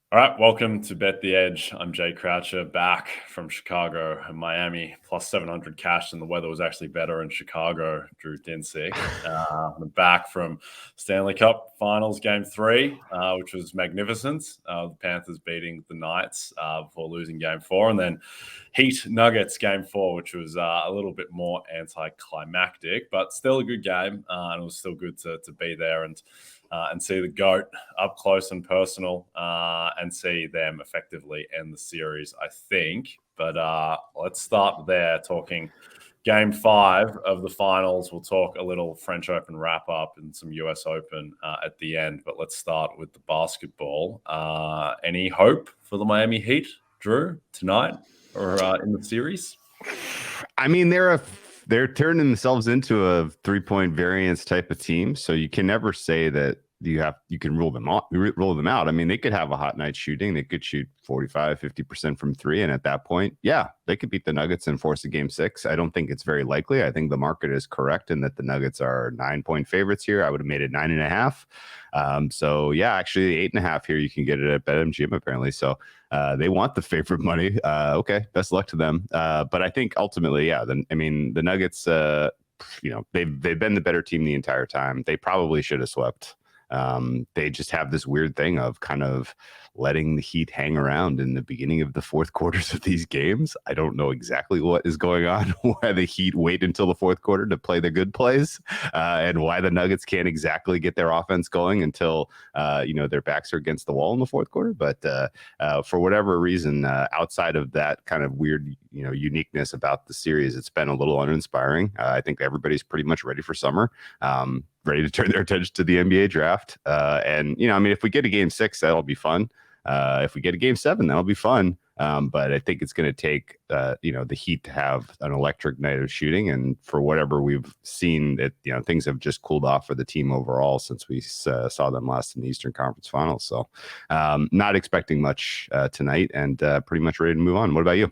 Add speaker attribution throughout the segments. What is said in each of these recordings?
Speaker 1: All right, welcome to Bet the Edge. I'm Jay Croucher, back from Chicago and Miami, plus 700 cash, and the weather was actually better in Chicago. Drew Dinsick. I'm back from Stanley Cup Finals Game 3, which was magnificent. The Panthers beating the Knights before losing Game 4, and then Heat Nuggets Game 4, which was a little bit more anticlimactic, but still a good game, and it was still good to be there and see the GOAT up close and personal and see them effectively end the series, I think. But let's start there talking Game 5 of the finals. We'll talk a little French Open wrap-up and some US Open at the end. But let's start with the basketball. Any hope for the Miami Heat, Drew, tonight or in the series?
Speaker 2: I mean, they're turning themselves into a 3-point variance type of team, so you can never say that you can rule them out. I mean, they could have a hot night shooting. They could shoot 45-50% from three, and at that point, yeah, they could beat the Nuggets and force a game 6. I don't think it's very likely. I think the market is correct in that the Nuggets are 9-point favorites here. I would have made it 9.5. So yeah, actually 8.5 here. You can get it at BetMGM apparently. So they want the favorite money. Okay, best luck to them. But I think ultimately, yeah, the Nuggets, they've been the better team the entire time. They probably should have swept. They just have this weird thing of kind of letting the Heat hang around in the beginning of the fourth quarters of these games. I don't know exactly what is going on, why the Heat wait until the fourth quarter to play the good plays, and why the Nuggets can't exactly get their offense going until, their backs are against the wall in the fourth quarter. But for whatever reason, outside of that kind of weird, uniqueness about the series, it's been a little uninspiring. I think everybody's pretty much ready for summer. Ready to turn their attention to the NBA draft. If we get a game 6, that'll be fun. If we get a game 7, that'll be fun. But I think it's going to take, the Heat to have an electric night of shooting. And for whatever we've seen, things have just cooled off for the team overall since we saw them last in the Eastern Conference Finals. So not expecting much tonight and pretty much ready to move on. What about you?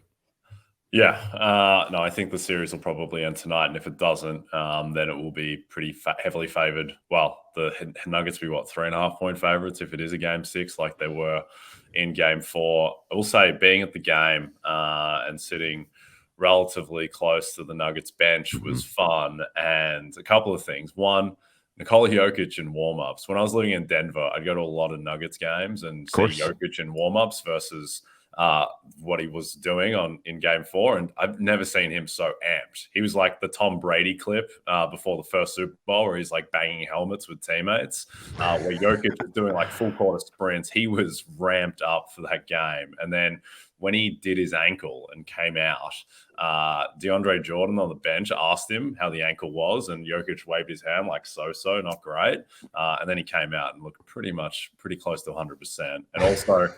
Speaker 1: Yeah, no, I think the series will probably end tonight, and if it doesn't, then it will be pretty heavily favored. Well, the Nuggets will be 3.5-point favorites if it is a game 6, like they were in game 4. I will say, being at the game and sitting relatively close to the Nuggets bench was fun, and a couple of things. One, Nikola Jokic in warm-ups. When I was living in Denver, I'd go to a lot of Nuggets games and see Jokic in warm-ups versus what he was doing in game 4, and I've never seen him so amped. He was like the Tom Brady clip before the first Super Bowl where he's like banging helmets with teammates, where Jokic was doing like full quarter sprints. He was ramped up for that game. And then when he did his ankle and came out, DeAndre Jordan on the bench asked him how the ankle was, and Jokic waved his hand like so, not great. And then he came out and looked pretty close to 100%. And also,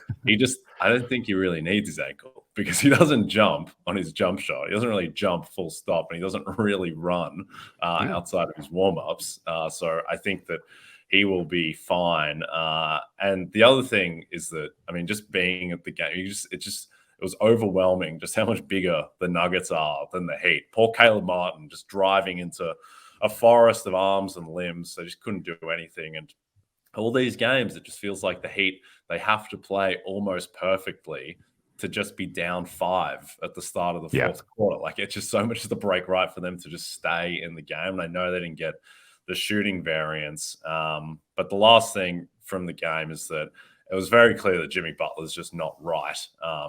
Speaker 1: I don't think he really needs his ankle because he doesn't jump on his jump shot. He doesn't really jump full stop, and he doesn't really run outside of his warm-ups. So I think that he will be fine. And the other thing is that, just being at the game, it was overwhelming just how much bigger the Nuggets are than the Heat. Poor Caleb Martin just driving into a forest of arms and limbs. They just couldn't do anything. And all these games, it just feels like the Heat, they have to play almost perfectly to just be down 5 at the start of the fourth quarter. Like, it's just so much of the break right for them to just stay in the game. And I know they didn't get the shooting variance. But the last thing from the game is that it was very clear that Jimmy Butler's just not right.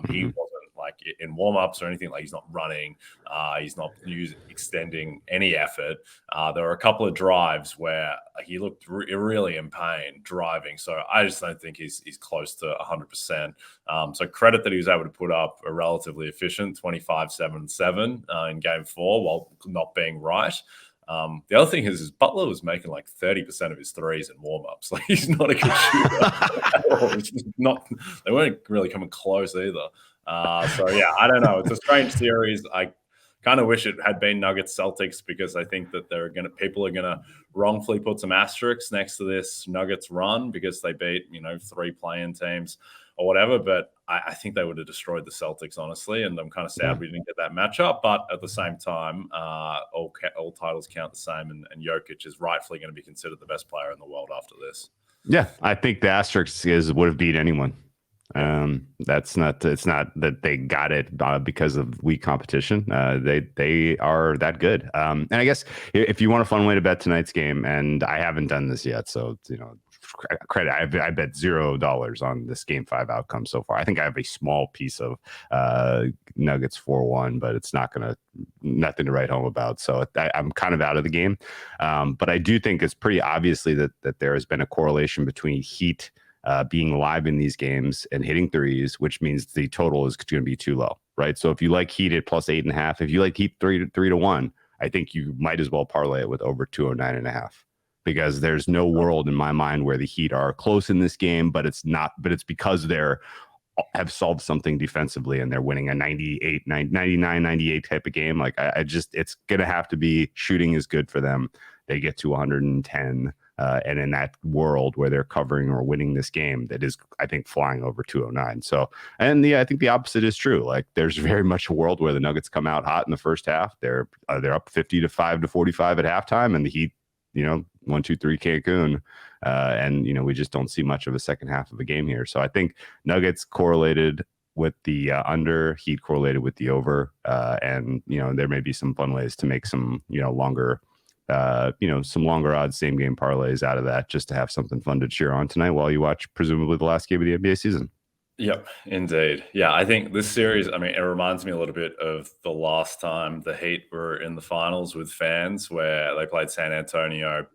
Speaker 1: He wasn't like in warm-ups or anything. Like, he's not running. He's not extending any effort. There were a couple of drives where he looked really in pain driving. So I just don't think he's close to 100%. So credit that he was able to put up a relatively efficient 25-7-7 in game 4 while not being right. The other thing is Butler was making like 30% of his threes in warm-ups. Like, he's not a good shooter. It's just they weren't really coming close either. So yeah, I don't know. It's a strange series. I kind of wish it had been Nuggets Celtics because I think that people are gonna wrongfully put some asterisks next to this Nuggets run because they beat 3 play-in teams or whatever. But I think they would have destroyed the Celtics, honestly, and I'm kind of sad we didn't get that matchup. But at the same time, all titles count the same, and Jokic is rightfully going to be considered the best player in the world after this.
Speaker 2: Yeah, I think the asterisk would have beat anyone. It's not that they got it because of weak competition. They are that good. And I guess if you want a fun way to bet tonight's game, and I haven't done this yet, so credit. I bet $0 on this game 5 outcome so far. I think I have a small piece of Nuggets 4-1, but it's nothing to write home about. So I'm kind of out of the game. But I do think it's pretty obviously that there has been a correlation between Heat being live in these games and hitting threes, which means the total is going to be too low, right? So if you like Heat at +8.5, if you like Heat 3-1, I think you might as well parlay it with over 209.5, because there's no world in my mind where the Heat are close in this game, but it's because have solved something defensively and they're winning a 99-98 type of game. Like it's going to have to be shooting is good for them. They get to 110. And in that world where they're covering or winning this game, that is, I think, flying over 209. So, I think the opposite is true. Like, there's very much a world where the Nuggets come out hot in the first half. They're up 50-5 to 45 at halftime, and the Heat, 1-2-3 Cancun, and we just don't see much of a second half of a game here. So I think Nuggets correlated with the under, Heat correlated with the over, and there may be some fun ways to make some longer. Some longer odds same game parlays out of that, just to have something fun to cheer on tonight while you watch presumably the last game of the NBA season.
Speaker 1: Yep, indeed. Yeah, I think this series, it reminds me a little bit of the last time the Heat were in the finals with fans, where they played San Antonio.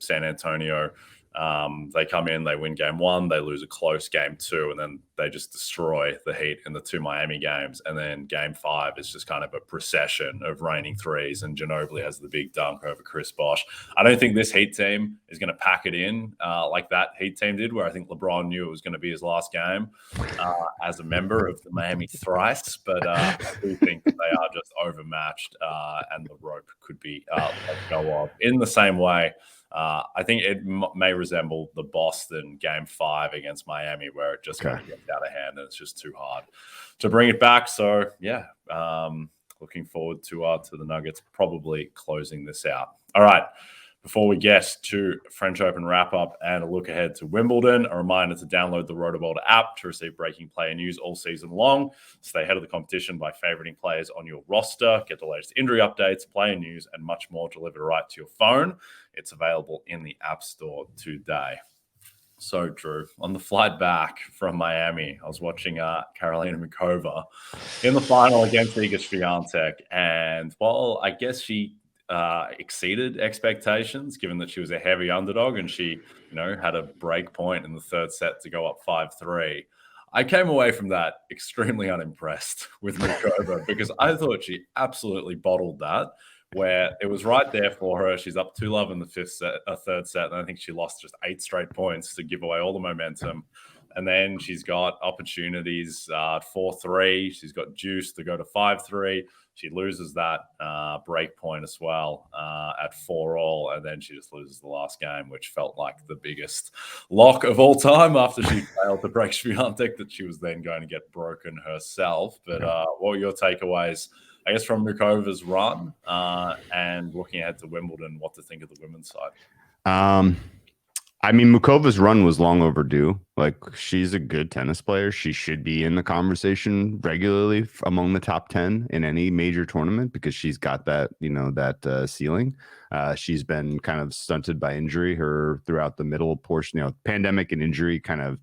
Speaker 1: They come in, they win game 1, they lose a close game 2, and then they just destroy the Heat in the 2 Miami games. And then game 5 is just kind of a procession of raining threes, and Ginobili has the big dunk over Chris Bosh. I don't think this Heat team is going to pack it in like that Heat team did, where I think LeBron knew it was going to be his last game as a member of the Miami Thrice. But I do think that they are just overmatched, and the rope could be let go of in the same way. I think it may resemble the Boston game 5 against Miami, where it just kind of gets out of hand and it's just too hard to bring it back. So yeah, looking forward to the Nuggets probably closing this out. All right. Before we get to French Open wrap-up and a look ahead to Wimbledon, a reminder to download the Rotobold app to receive breaking player news all season long. Stay ahead of the competition by favoriting players on your roster, get the latest injury updates, player news, and much more delivered right to your phone. It's available in the App Store today. So, Drew, on the flight back from Miami, I was watching Karolina Muchova in the final against Iga Swiatek, and while I guess she exceeded expectations, given that she was a heavy underdog and she, had a break point in the third set to go up 5-3. I came away from that extremely unimpressed with Muchova because I thought she absolutely bottled that, where it was right there for her. She's up 2-love in the third set, and I think she lost just 8 straight points to give away all the momentum. And then she's got opportunities at 4-3. She's got juice to go to 5-3. She loses that break point as well at 4-all, and then she just loses the last game, which felt like the biggest lock of all time after she failed to break Swiatek, that she was then going to get broken herself. But what were your takeaways, I guess, from Muchova's run and looking ahead to Wimbledon, what to think of the women's side?
Speaker 2: Muchova's run was long overdue. Like, she's a good tennis player. She should be in the conversation regularly among the top 10 in any major tournament, because she's got that, ceiling. She's been kind of stunted by injury throughout the middle portion, pandemic and injury kind of,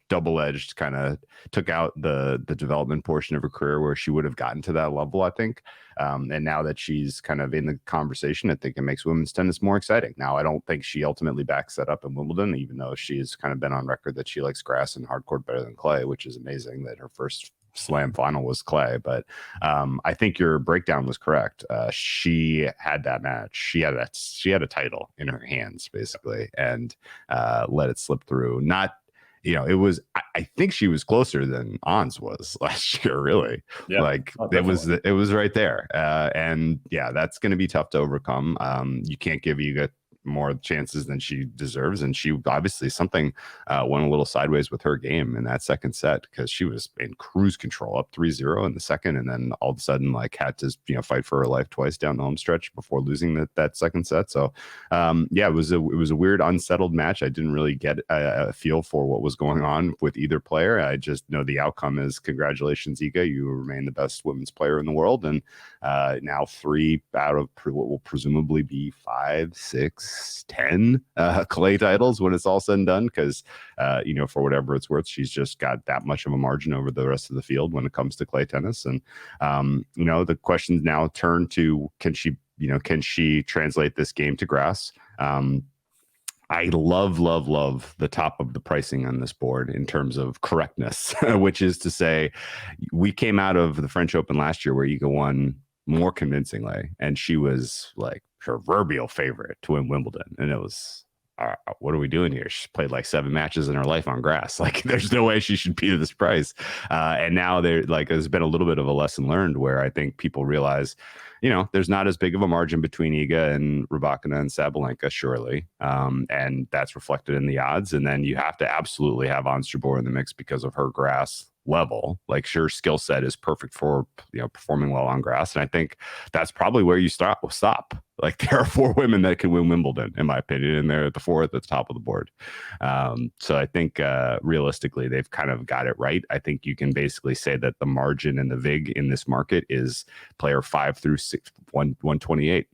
Speaker 2: double-edged, kind of took out the development portion of her career where she would have gotten to that level, I think. And now that she's kind of in the conversation, I think it makes women's tennis more exciting. Now, I don't think she ultimately backs that up in Wimbledon, even though she's kind of been on record that she likes grass and hard court better than clay, which is amazing that her first slam final was clay. But I think your breakdown was correct. She had that match. She had a title in her hands, basically, and let it slip through. It was, I think she was closer than Ons was last year, really. Yeah, it was right there. And yeah, that's going to be tough to overcome. You can't give Iga more chances than she deserves. And she obviously something went a little sideways with her game in that second set, because she was in cruise control up 3-0 in the second. And then all of a sudden, like, had to, fight for her life twice down the home stretch before losing that second set. So yeah, it was a weird, unsettled match. I didn't really get a feel for what was going on with either player. I just know the outcome is congratulations, Iga. You remain the best women's player in the world. And now 3 out of what will presumably be 5, 6, 10 clay titles when it's all said and done, because for whatever it's worth, she's just got that much of a margin over the rest of the field when it comes to clay tennis. And the questions now turn to, can she translate this game to grass? I love the top of the pricing on this board in terms of correctness, which is to say, we came out of the French Open last year where Iga won more convincingly, and she was like proverbial favorite to win Wimbledon. And it was, what are we doing here? She's played like 7 matches in her life on grass. Like, there's no way she should be to this price. And now there's been a little bit of a lesson learned where I think people realize, there's not as big of a margin between Iga and Rybakina and Sabalenka, surely. And that's reflected in the odds. And then you have to absolutely have Ons Jabeur in the mix because of her grass level. Like, her skill set is perfect for performing well on grass. And I think that's probably where you stop. Like, there are 4 women that can win Wimbledon, in my opinion, and they're at the 4th at the top of the board. So I think realistically, they've kind of got it right. I think you can basically say that the margin and the VIG in this market is player 5 through 6, 128.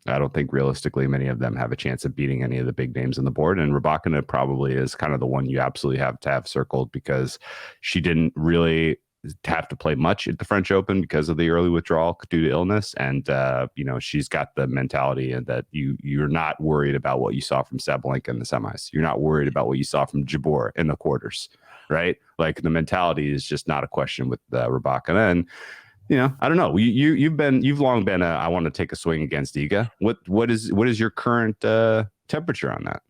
Speaker 2: I don't think realistically many of them have a chance of beating any of the big names on the board. And Rybakina probably is kind of the one you absolutely have to have circled, because she didn't really have to play much at the French Open because of the early withdrawal due to illness. And, she's got the mentality that you're not worried about what you saw from Sabalenka in the semis. You're not worried about what you saw from Jabeur in the quarters, right? Like, the mentality is just not a question with Rybakina. And, I don't know. You've long been I want to take a swing against Iga. What is your current temperature on that?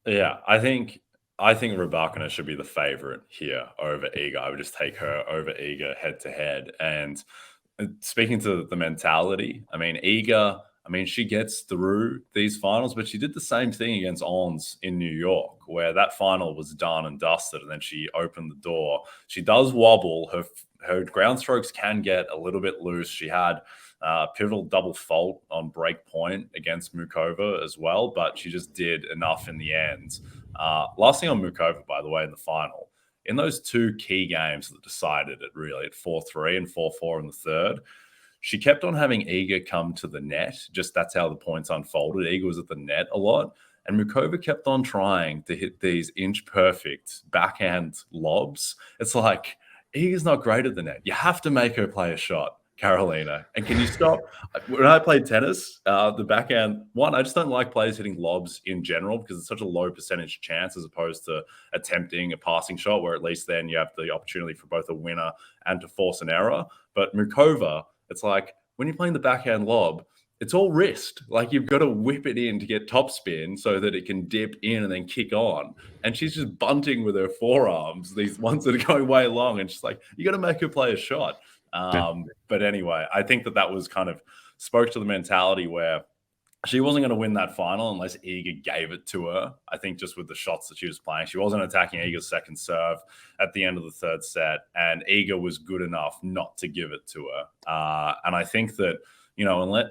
Speaker 1: Yeah, I think Rybakina should be the favorite here over Iga. I would just take her over Iga head to head. And speaking to the mentality, Iga, she gets through these finals, but she did the same thing against Ons in New York, where that final was done and dusted, and then she opened the door. She does wobble. Her ground strokes can get a little bit loose. She had a pivotal double fault on break point against Mukova as well, but she just did enough in the end. Last thing on Mukova, by the way, in the final, in those 2 key games that decided it really at 4-3 and 4-4 in the third, she kept on having Iga come to the net. Just that's how the points unfolded. Iga was at the net a lot. And Mukova kept on trying to hit these inch-perfect backhand lobs. It's like, Iga's not great at the net. You have to make her play a shot, Carolina. And can you stop? When I played tennis, the backhand, I just don't like players hitting lobs in general, because it's such a low percentage chance as opposed to attempting a passing shot, where at least then you have the opportunity for both a winner and to force an error. But Mukova, it's like, when you're playing the backhand lob, it's all wrist. Like, you've got to whip it in to get topspin so that it can dip in and then kick on. And she's just bunting with her forearms, these ones that are going way long. And she's like, you got to make her play a shot. But anyway, I think that was kind of spoke to the mentality where she wasn't going to win that final unless Iga gave it to her. I think just with the shots that she was playing, she wasn't attacking Iga's second serve at the end of the third set, and Iga was good enough not to give it to her. And I think that,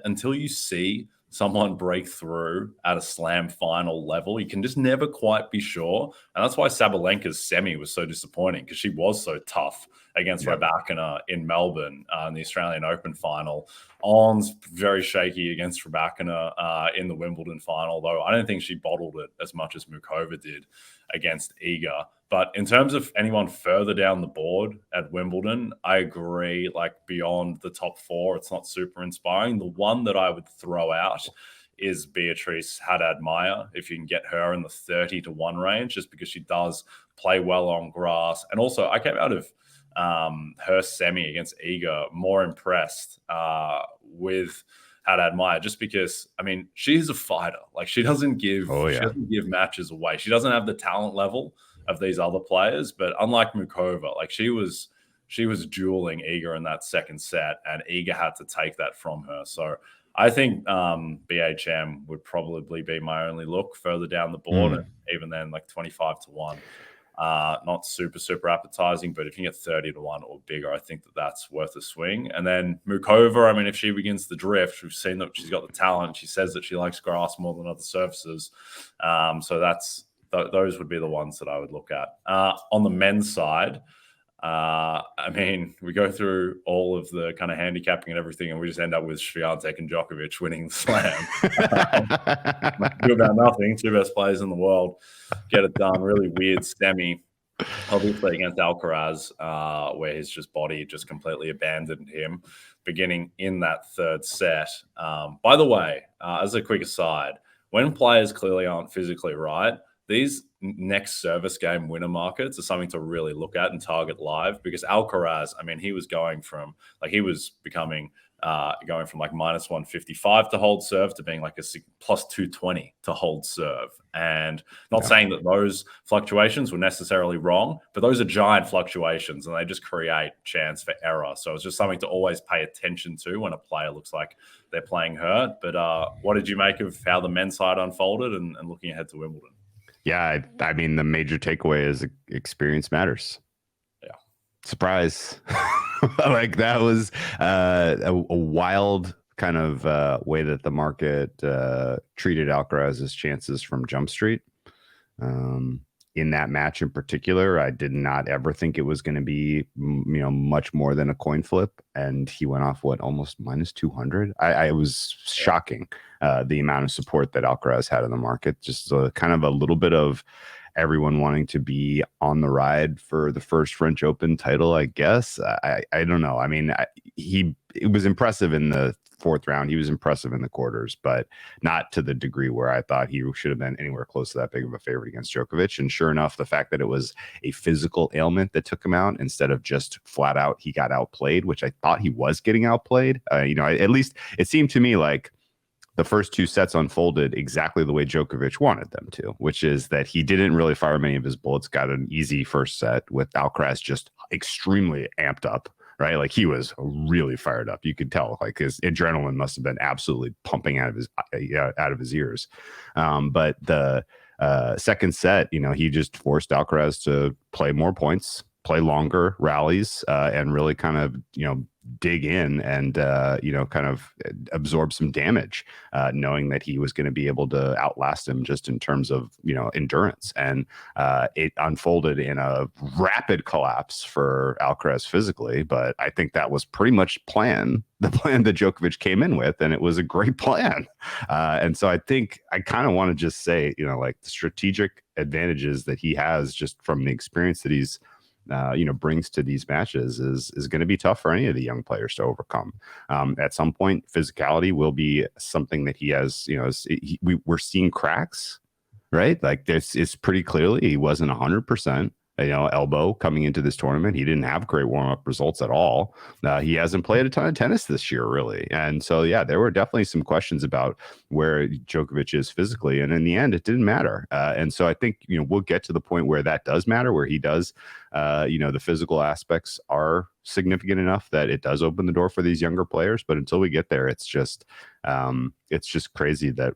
Speaker 1: until you see someone break through at a slam final level, you can just never quite be sure. And that's why Sabalenka's semi was so disappointing, because she was so tough against Rybakina in Melbourne in the Australian Open final. Ons very shaky against Rybakina in the Wimbledon final, though I don't think she bottled it as much as Mukova did against Iga. But in terms of anyone further down the board at Wimbledon, I agree, like, beyond the top 4, it's not super inspiring. The one that I would throw out is Beatrice Haddad-Maia, if you can get her in the 30-1 range, just because she does play well on grass. And also, I came out of her semi against Iga more impressed with Haddad-Maia, just because, she's a fighter. Like, she doesn't give she doesn't give matches away. She doesn't have the talent level of these other players, but unlike Mukova, like, she was dueling Iga in that second set, and Iga had to take that from her. So I think BHM would probably be my only look further down the board, and even then, like 25-1. Not super appetizing, but if you get 30-1 or bigger, I think that's worth a swing. And then Mukova, I mean, if she begins to drift, we've seen that she's got the talent. She says that she likes grass more than other surfaces. So those would be the ones that I would look at. On the men's side, I mean, we go through all of the kind of handicapping and everything, and we just end up with Swiatek and Djokovic winning the slam. Do about nothing. Two best players in the world get it done. Really weird semi, obviously against Alcaraz, where his body just completely abandoned him, beginning in that third set. By the way, as a quick aside, when players clearly aren't physically right, these next service game winner markets are something to really look at and target live, because Alcaraz, I mean, he was going from like minus 155 to hold serve to being like a plus 220 to hold serve. And not saying that those fluctuations were necessarily wrong, but those are giant fluctuations and they just create chance for error. So it's just something to always pay attention to when a player looks like they're playing hurt. But what did you make of how the men's side unfolded and looking ahead to Wimbledon?
Speaker 2: Yeah, I mean, the major takeaway is experience matters.
Speaker 1: Yeah.
Speaker 2: Surprise. Like that was a wild kind of way that the market treated Alcaraz's chances from Jump Street. In that match in particular, I did not ever think it was going to be, much more than a coin flip. And he went off almost minus 200. I was shocking the amount of support that Alcaraz had in the market. Just kind of a little bit of everyone wanting to be on the ride for the first French Open title, I guess. I don't know. I mean, it was impressive in the fourth round. He was impressive in the quarters, but not to the degree where I thought he should have been anywhere close to that big of a favorite against Djokovic. And sure enough, the fact that it was a physical ailment that took him out instead of just flat out he got outplayed, which I thought he was getting outplayed. At least it seemed to me like the first two sets unfolded exactly the way Djokovic wanted them to, which is that he didn't really fire many of his bullets, got an easy first set with Alcaraz just extremely amped up, right? Like he was really fired up. You could tell like his adrenaline must have been absolutely pumping out of his ears. But the second set, he just forced Alcaraz to play more points, play longer rallies, and really kind of, dig in and, kind of absorb some damage, knowing that he was going to be able to outlast him just in terms of, endurance. And it unfolded in a rapid collapse for Alcaraz physically. But I think that was pretty much the plan that Djokovic came in with. And it was a great plan. And so I think I kind of want to just say, like the strategic advantages that he has just from the experience that he's brings to these matches is going to be tough for any of the young players to overcome. At some point, physicality will be something that he has, we're seeing cracks, right? Like this is pretty clearly, he wasn't 100%. Elbow coming into this tournament. He didn't have great warm-up results at all. He hasn't played a ton of tennis this year, really. And so, yeah, there were definitely some questions about where Djokovic is physically. And in the end, it didn't matter. And so I think, we'll get to the point where that does matter, where he does, the physical aspects are significant enough that it does open the door for these younger players. But until we get there, it's just crazy that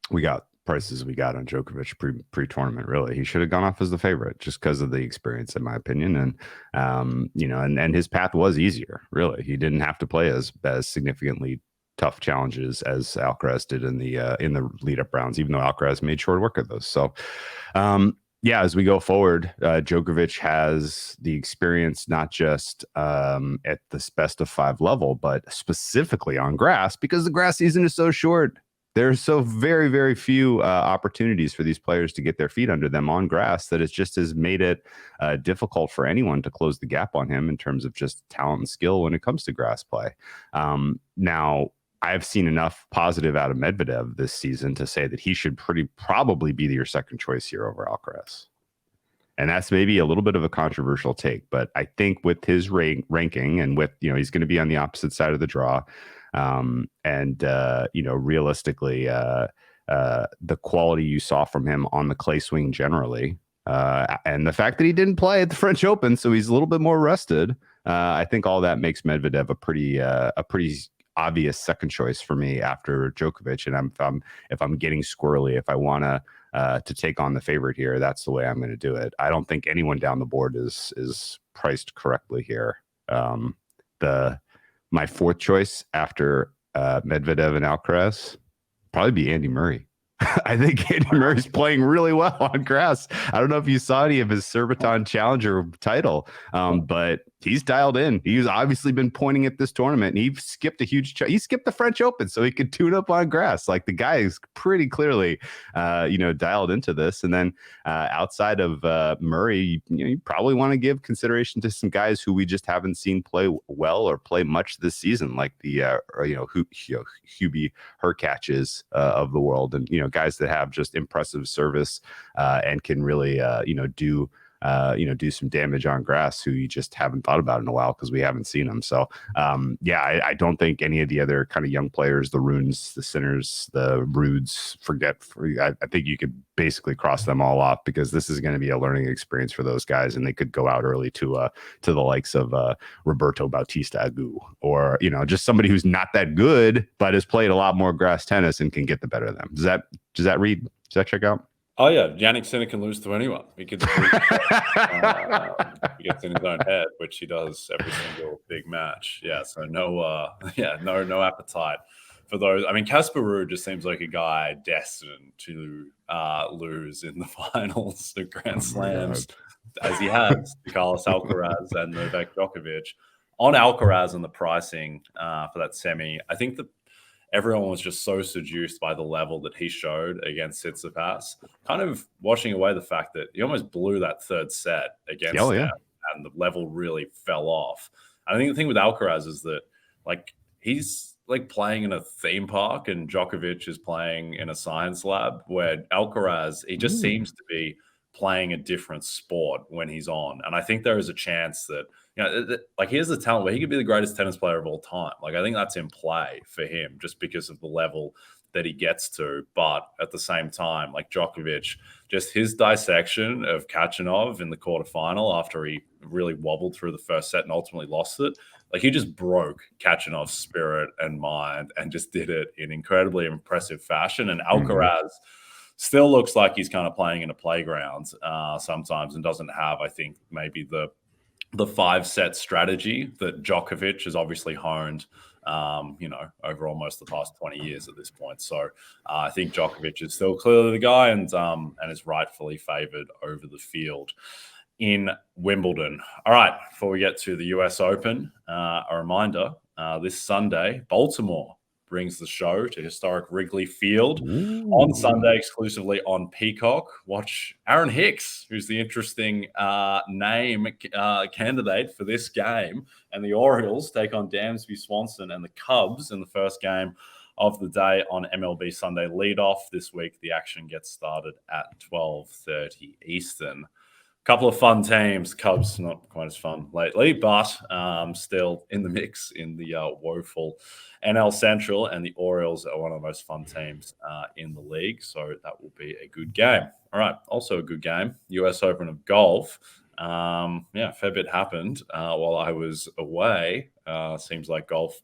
Speaker 2: we got prices we got on Djokovic pre-tournament. Really, he should have gone off as the favorite just because of the experience, in my opinion. And and his path was easier. Really, he didn't have to play as significantly tough challenges as Alcaraz did in the lead-up rounds, even though Alcaraz made short work of those. So as we go forward, Djokovic has the experience not just at this best of 5 level, but specifically on grass, because the grass season is so short. There's so very, very few opportunities for these players to get their feet under them on grass that it just has made it difficult for anyone to close the gap on him in terms of just talent and skill when it comes to grass play. Now, I've seen enough positive out of Medvedev this season to say that he should probably be your second choice here over Alcaraz. And that's maybe a little bit of a controversial take, but I think with his ranking and with, he's going to be on the opposite side of the draw. Realistically, the quality you saw from him on the clay swing generally, and the fact that he didn't play at the French Open, so he's a little bit more rested. I think all that makes Medvedev a pretty obvious second choice for me after Djokovic. And if I'm getting squirrely, if I want to take on the favorite here, that's the way I'm going to do it. I don't think anyone down the board is priced correctly here. My fourth choice after Medvedev and Alcaraz probably be Andy Murray. I think Andy Murray's playing really well on grass. I don't know if you saw any of his Surbiton Challenger title, but he's dialed in. He's obviously been pointing at this tournament, and he skipped he skipped the French Open so he could tune up on grass. Like, the guy is pretty clearly, dialed into this. And then outside of Murray, you probably want to give consideration to some guys who we just haven't seen play well or play much this season, like the Hubie Hurkaczes of the world, and guys that have just impressive service and can really do some damage on grass, who you just haven't thought about in a while because we haven't seen them. So I don't think any of the other kind of young players, the Runes, the Sinners, the Rudes, I think you could basically cross them all off, because this is going to be a learning experience for those guys, and they could go out early to the likes of Roberto Bautista Agut, or just somebody who's not that good but has played a lot more grass tennis and can get the better of them. Does that read? Does that check out?
Speaker 1: Oh yeah, Jannik Sinner can lose to anyone. He gets in his own head, which he does every single big match. Yeah, so no appetite for those. I mean, Casper Ruud just seems like a guy destined to lose in the finals, the Grand Slams, as he has to Carlos Alcaraz and Novak Djokovic. On Alcaraz and the pricing for that semi, I think that everyone was just so seduced by the level that he showed against Tsitsipas, kind of washing away the fact that he almost blew that third set against him, and the level really fell off. And I think the thing with Alcaraz is that, like, he's like playing in a theme park, and Djokovic is playing in a science lab, where Alcaraz, he just seems to be playing a different sport when he's on. And I think there is a chance that, like, he has the talent where he could be the greatest tennis player of all time. Like, I think that's in play for him just because of the level that he gets to. But at the same time, like Djokovic, just his dissection of Khachanov in the quarterfinal after he really wobbled through the first set and ultimately lost it, like, he just broke Khachanov's spirit and mind and just did it in incredibly impressive fashion. And Alcaraz still looks like he's kind of playing in a playground sometimes, and doesn't have, I think, maybe the 5-set strategy that Djokovic has obviously honed, over almost the past 20 years at this point. So I think Djokovic is still clearly the guy, and is rightfully favored over the field in Wimbledon. All right, before we get to the US Open, a reminder, this Sunday, Baltimore brings the show to historic Wrigley Field on Sunday, exclusively on Peacock. Watch Aaron Hicks, who's the interesting name candidate for this game, and the Orioles take on Dansby Swanson and the Cubs in the first game of the day on MLB Sunday leadoff. This week, the action gets started at 12:30 Eastern. Couple of fun teams. Cubs not quite as fun lately, but still in the mix in the woeful NL Central, and the Orioles are one of the most fun teams in the league, so that will be a good game. All right, also a good game, US Open of golf. A fair bit happened while I was away. Seems like golf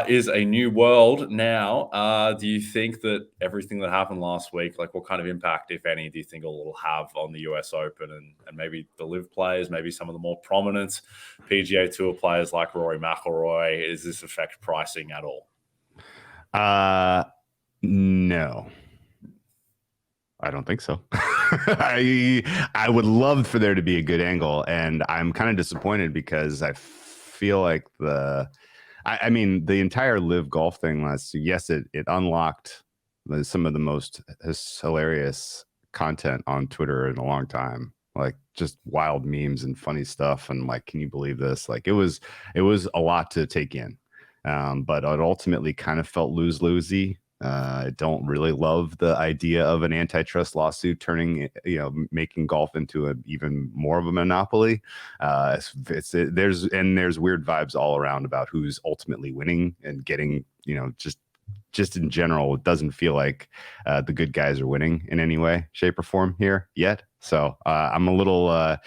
Speaker 1: is a new world now. Do you think that everything that happened last week, like, what kind of impact, if any, do you think it will have on the US Open and maybe the LIV players, maybe some of the more prominent PGA Tour players like Rory McIlroy? Does this affect pricing at all?
Speaker 2: No. I don't think so. I would love for there to be a good angle, and I'm kind of disappointed because I feel like the entire LIV golf thing last year, yes, it unlocked some of the most hilarious content on Twitter in a long time, like just wild memes and funny stuff. And like, can you believe this? Like, it was a lot to take in. But it ultimately kind of felt lose-losey. I don't really love the idea of an antitrust lawsuit making golf into even more of a monopoly. There's weird vibes all around about who's ultimately winning and getting, just in general, it doesn't feel like the good guys are winning in any way, shape, or form here yet. So I'm a little, a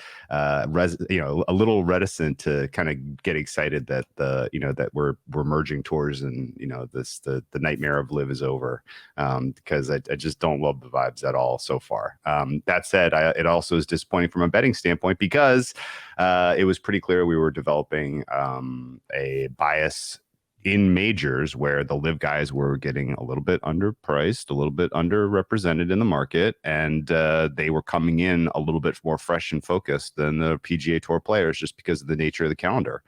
Speaker 2: little reticent to kind of get excited that that we're merging tours, and the nightmare of live is over, because I just don't love the vibes at all so far. That said, it also is disappointing from a betting standpoint, because it was pretty clear we were developing a bias in majors where the live guys were getting a little bit underpriced, a little bit underrepresented in the market, and they were coming in a little bit more fresh and focused than the PGA Tour players, just because of the nature of the calendar.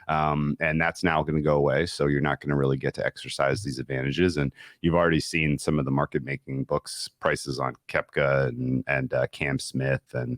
Speaker 2: And that's now going to go away. So you're not going to really get to exercise these advantages. And you've already seen some of the market making books prices on Koepka and Cam Smith, and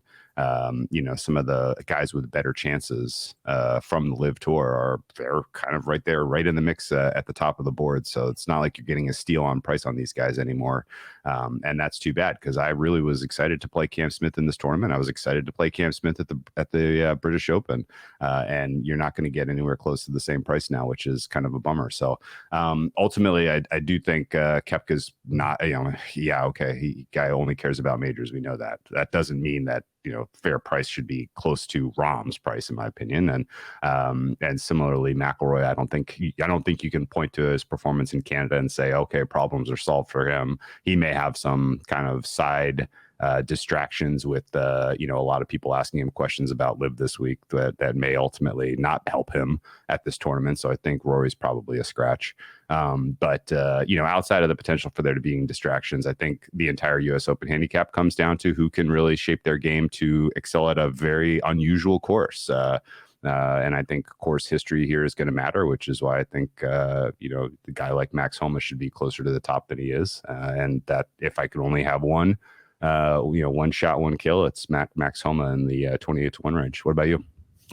Speaker 2: some of the guys with better chances from the live tour they're kind of right there, right in the mix at the top of the board. So it's not like you're getting a steal on price on these guys anymore. And that's too bad, because I really was excited to play Cam Smith in this tournament. I was excited to play Cam Smith at the British Open, and you're not going to get anywhere close to the same price now, which is kind of a bummer. So ultimately, I do think Koepka's not, guy only cares about majors. We know that. That doesn't mean that fair price should be close to Rahm's price, in my opinion. And similarly, McIlroy, I don't think you can point to his performance in Canada and say, okay, problems are solved for him. He may have some kind of side distractions with a lot of people asking him questions about live this week that may ultimately not help him at this tournament. So I think Rory's probably a scratch. But outside of the potential for there to being distractions, I think the entire US Open handicap comes down to who can really shape their game to excel at a very unusual course. And I think course history here is going to matter, which is why I think, the guy like Max Homa should be closer to the top than he is. And that if I could only have one shot, one kill, it's Max Homa in the 28-1 range. What about you?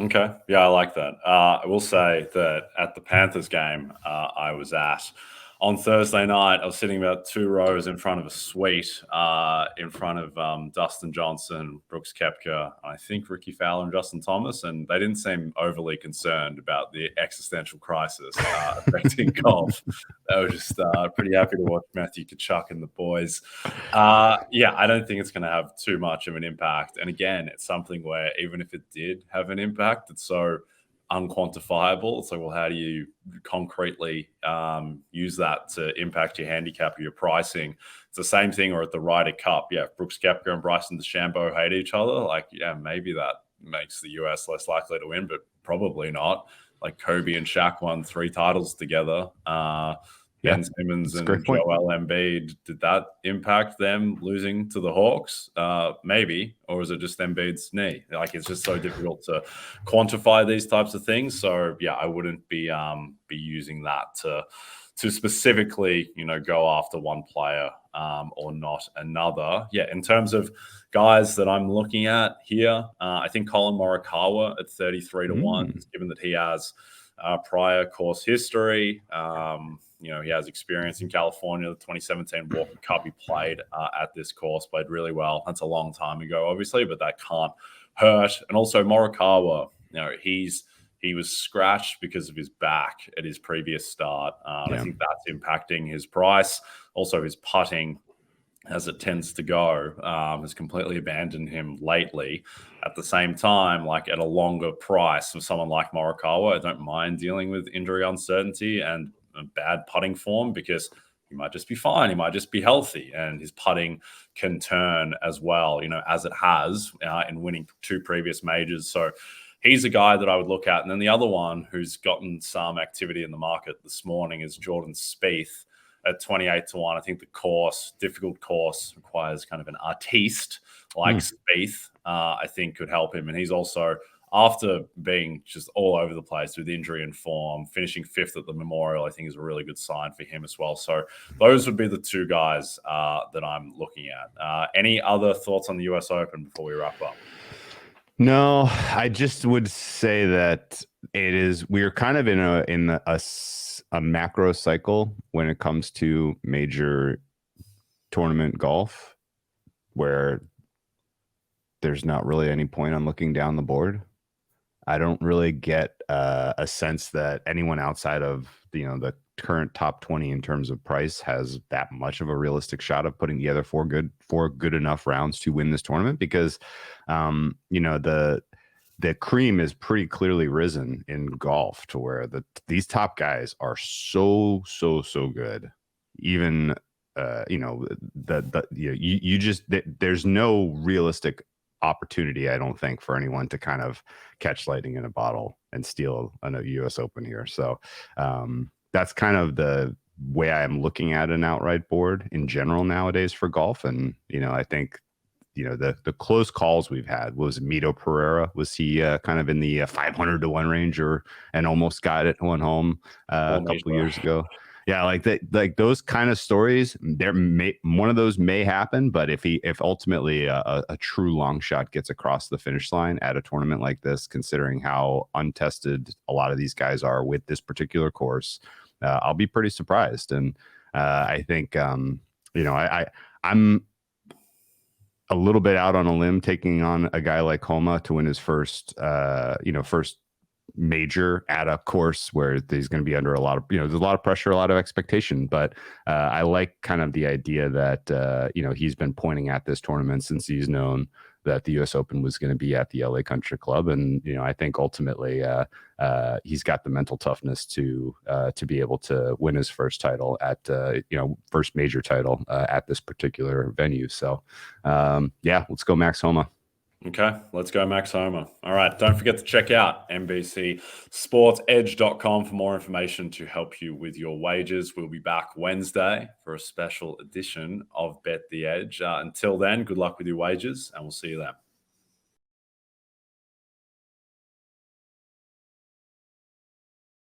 Speaker 1: Okay. Yeah, I like that. I will say that at the Panthers game I was at on Thursday night, I was sitting about 2 rows in front of a suite, in front of Dustin Johnson, Brooks Koepka, I think Ricky Fowler and Justin Thomas, and they didn't seem overly concerned about the existential crisis affecting golf. They were just pretty happy to watch Matthew Tkachuk and the boys. I don't think it's going to have too much of an impact. And again, it's something where even if it did have an impact, it's so unquantifiable. It's like, well, how do you concretely use that to impact your handicap or your pricing? It's the same thing, or at the Ryder Cup. Yeah, if Brooks Koepka and Bryson DeChambeau hate each other, like, yeah, maybe that makes the US less likely to win, but probably not. Like Kobe and Shaq won 3 titles together. Ben Simmons and Joel Embiid, did that impact them losing to the Hawks? Maybe. Or is it just Embiid's knee? Like, it's just so difficult to quantify these types of things. So yeah, I wouldn't be using that to specifically, go after one player or not another. Yeah, in terms of guys that I'm looking at here, I think Colin Morikawa at 33-1, given that he has prior course history. He has experience in California. The 2017 Walker Cup, he played at this course, played really well. That's a long time ago, obviously, but that can't hurt. And also Morikawa, he was scratched because of his back at his previous start. I think that's impacting his price. Also, his putting, as it tends to go, has completely abandoned him lately. At the same time, like at a longer price of someone like Morikawa, I don't mind dealing with injury uncertainty and a bad putting form, because he might just be fine. He might just be healthy, and his putting can turn as well, as it has in winning 2 previous majors. So he's a guy that I would look at. And then the other one who's gotten some activity in the market this morning is Jordan Spieth at 28-1. I think the difficult course, requires kind of an artiste like Spieth, I think could help him. And he's also, after being just all over the place with injury and form, finishing 5th at the Memorial, I think is a really good sign for him as well. So those would be the 2 guys that I'm looking at. Any other thoughts on the US Open before we wrap up?
Speaker 2: No, I just would say that we're kind of in a macro cycle when it comes to major tournament golf, where there's not really any point on looking down the board. I don't really get a sense that anyone outside of the current top 20 in terms of price has that much of a realistic shot of putting together four good enough rounds to win this tournament, because the cream is pretty clearly risen in golf to where these top guys are so good. Even there's no realistic opportunity, I don't think, for anyone to kind of catch lightning in a bottle and steal a US Open here. So that's kind of the way I'm looking at an outright board in general nowadays for golf. And I think the close calls we've had, was Mito Pereira, was he kind of in the 500 to 1 range and almost got it, went home a couple years ago. Yeah, like that, like those kind of stories, one of those may happen, but if ultimately a true long shot gets across the finish line at a tournament like this, considering how untested a lot of these guys are with this particular course, I'll be pretty surprised. And I think I'm a little bit out on a limb taking on a guy like Homa to win his first major at a course where he's going to be under a lot of, there's a lot of pressure, a lot of expectation. But I like kind of the idea that, he's been pointing at this tournament since he's known that the US Open was going to be at the LA Country Club. And, I think ultimately he's got the mental toughness to be able to win his first title at, first major title at this particular venue. So, let's go Max Homa.
Speaker 1: Okay, let's go Max Homa. All right, don't forget to check out NBCSportsEdge.com for more information to help you with your wagers. We'll be back Wednesday for a special edition of Bet the Edge. Until then, good luck with your wagers, and we'll see you then.